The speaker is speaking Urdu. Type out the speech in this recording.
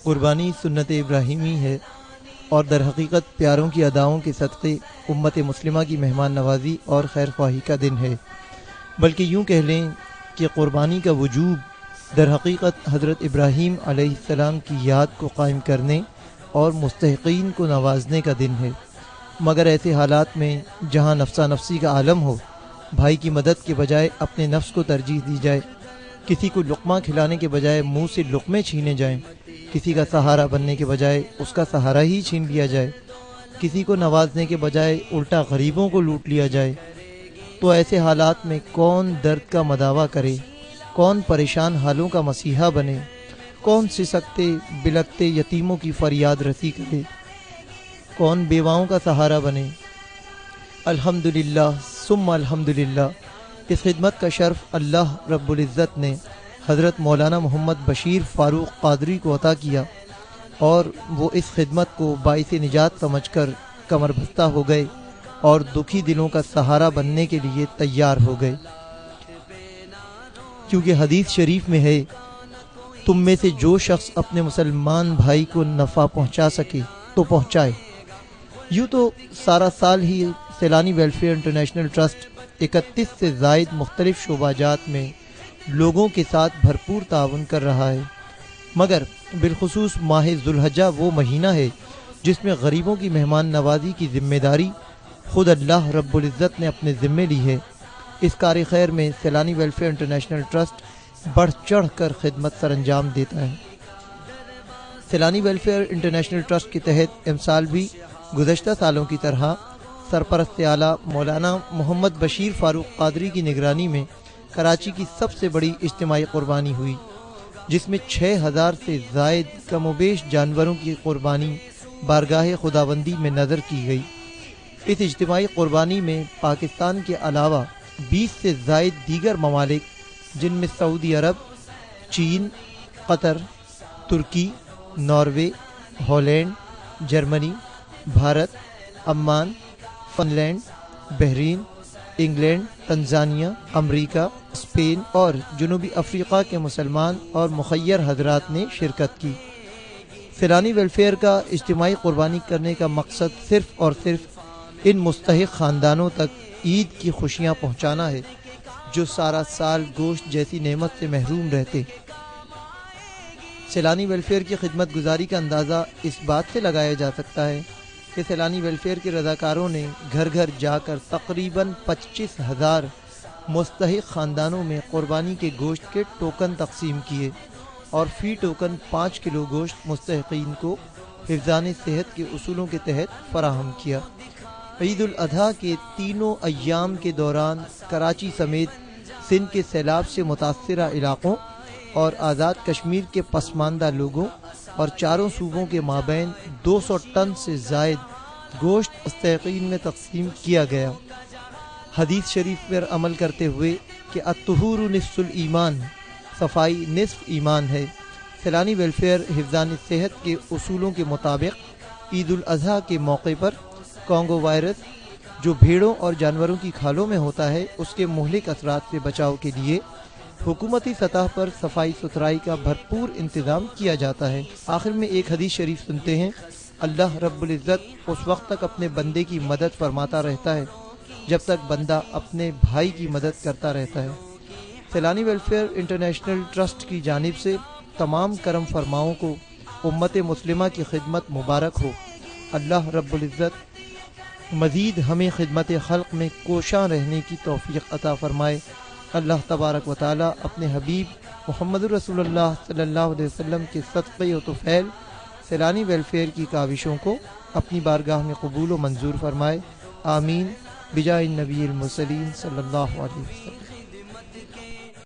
قربانی سنت ابراہیمی ہے اور در حقیقت پیاروں کی اداؤں کے صدقے امت مسلمہ کی مہمان نوازی اور خیر خواہی کا دن ہے، بلکہ یوں کہہ لیں کہ قربانی کا وجوب در حقیقت حضرت ابراہیم علیہ السلام کی یاد کو قائم کرنے اور مستحقین کو نوازنے کا دن ہے۔ مگر ایسے حالات میں جہاں نفسا نفسی کا عالم ہو، بھائی کی مدد کے بجائے اپنے نفس کو ترجیح دی جائے، کسی کو لقمہ کھلانے کے بجائے منہ سے لقمے چھینے جائیں، کسی کا سہارا بننے کے بجائے اس کا سہارا ہی چھین لیا جائے، کسی کو نوازنے کے بجائے الٹا غریبوں کو لوٹ لیا جائے، تو ایسے حالات میں کون درد کا مداوع کرے، کون پریشان حالوں کا مسیحا بنے، کون سسکتے بلکتے یتیموں کی فریاد رسی کرے، کون بیواؤں کا سہارا بنے۔ الحمدللہ ثم الحمدللہ، اس خدمت کا شرف اللہ رب العزت نے حضرت مولانا محمد بشیر فاروق قادری کو عطا کیا، اور وہ اس خدمت کو باعث نجات سمجھ کر کمر بستہ ہو گئے اور دکھی دلوں کا سہارا بننے کے لیے تیار ہو گئے، کیونکہ حدیث شریف میں ہے، تم میں سے جو شخص اپنے مسلمان بھائی کو نفع پہنچا سکے تو پہنچائے۔ یوں تو سارا سال ہی سیلانی ویلفیئر انٹرنیشنل ٹرسٹ 31 سے زائد مختلف شعبہ جات میں لوگوں کے ساتھ بھرپور تعاون کر رہا ہے، مگر بالخصوص ماہ ذوالحجہ وہ مہینہ ہے جس میں غریبوں کی مہمان نوازی کی ذمہ داری خود اللہ رب العزت نے اپنے ذمے لی ہے۔ اس کار خیر میں سیلانی ویلفیئر انٹرنیشنل ٹرسٹ بڑھ چڑھ کر خدمت سر انجام دیتا ہے۔ سیلانی ویلفیئر انٹرنیشنل ٹرسٹ کے تحت امسال بھی گزشتہ سالوں کی طرح سرپرست اعلیٰ مولانا محمد بشیر فاروق قادری کی نگرانی میں کراچی کی سب سے بڑی اجتماعی قربانی ہوئی، جس میں 6000 سے زائد کم و بیش جانوروں کی قربانی بارگاہ خداوندی میں نظر کی گئی۔ اس اجتماعی قربانی میں پاکستان کے علاوہ 20 سے زائد دیگر ممالک، جن میں سعودی عرب، چین، Qatar, Turkey, Norway, Holland, Germany, Bharat, Oman, Finland, Bahrain, England, Tanzania, امریکہ، اسپین اور جنوبی افریقہ کے مسلمان اور مخیر حضرات نے شرکت کی۔ سیلانی ویلفیئر کا اجتماعی قربانی کرنے کا مقصد صرف اور صرف ان مستحق خاندانوں تک عید کی خوشیاں پہنچانا ہے جو سارا سال گوشت جیسی نعمت سے محروم رہتے۔ سیلانی ویلفیئر کی خدمت گزاری کا اندازہ اس بات سے لگایا جا سکتا ہے کہ سیلانی ویلفیئر کے رضاکاروں نے گھر گھر جا کر تقریباً 25,000 مستحق خاندانوں میں قربانی کے گوشت کے ٹوکن تقسیم کیے اور فی ٹوکن 5 کلو گوشت مستحقین کو حفظان صحت کے اصولوں کے تحت فراہم کیا۔ عید الاضحیٰ کے تینوں ایام کے دوران کراچی سمیت سندھ کے سیلاب سے متاثرہ علاقوں اور آزاد کشمیر کے پسماندہ لوگوں اور چاروں صوبوں کے مابین 200 ٹن سے زائد گوشت مستحقین میں تقسیم کیا گیا۔ حدیث شریف پر عمل کرتے ہوئے کہ الطہور نصف الایمان، صفائی نصف ایمان ہے، سیلانی ویلفیئر حفظان صحت کے اصولوں کے مطابق عید الاضحیٰ کے موقع پر کانگو وائرس جو بھیڑوں اور جانوروں کی کھالوں میں ہوتا ہے اس کے مہلک اثرات سے بچاؤ کے لیے حکومتی سطح پر صفائی ستھرائی کا بھرپور انتظام کیا جاتا ہے۔ آخر میں ایک حدیث شریف سنتے ہیں، اللہ رب العزت اس وقت تک اپنے بندے کی مدد فرماتا رہتا ہے جب تک بندہ اپنے بھائی کی مدد کرتا رہتا ہے۔ سیلانی ویلفیئر انٹرنیشنل ٹرسٹ کی جانب سے تمام کرم فرماؤں کو امت مسلمہ کی خدمت مبارک ہو۔ اللہ رب العزت مزید ہمیں خدمت خلق میں کوشاں رہنے کی توفیق عطا فرمائے۔ اللہ تبارک و تعالی اپنے حبیب محمد رسول اللہ صلی اللہ علیہ وسلم کے صدقے و طفیل سیلانی ویلفیئر کی کاوشوں کو اپنی بارگاہ میں قبول و منظور فرمائے۔ آمین بجاہ النبی المرسلین صلی اللہ علیہ وسلم۔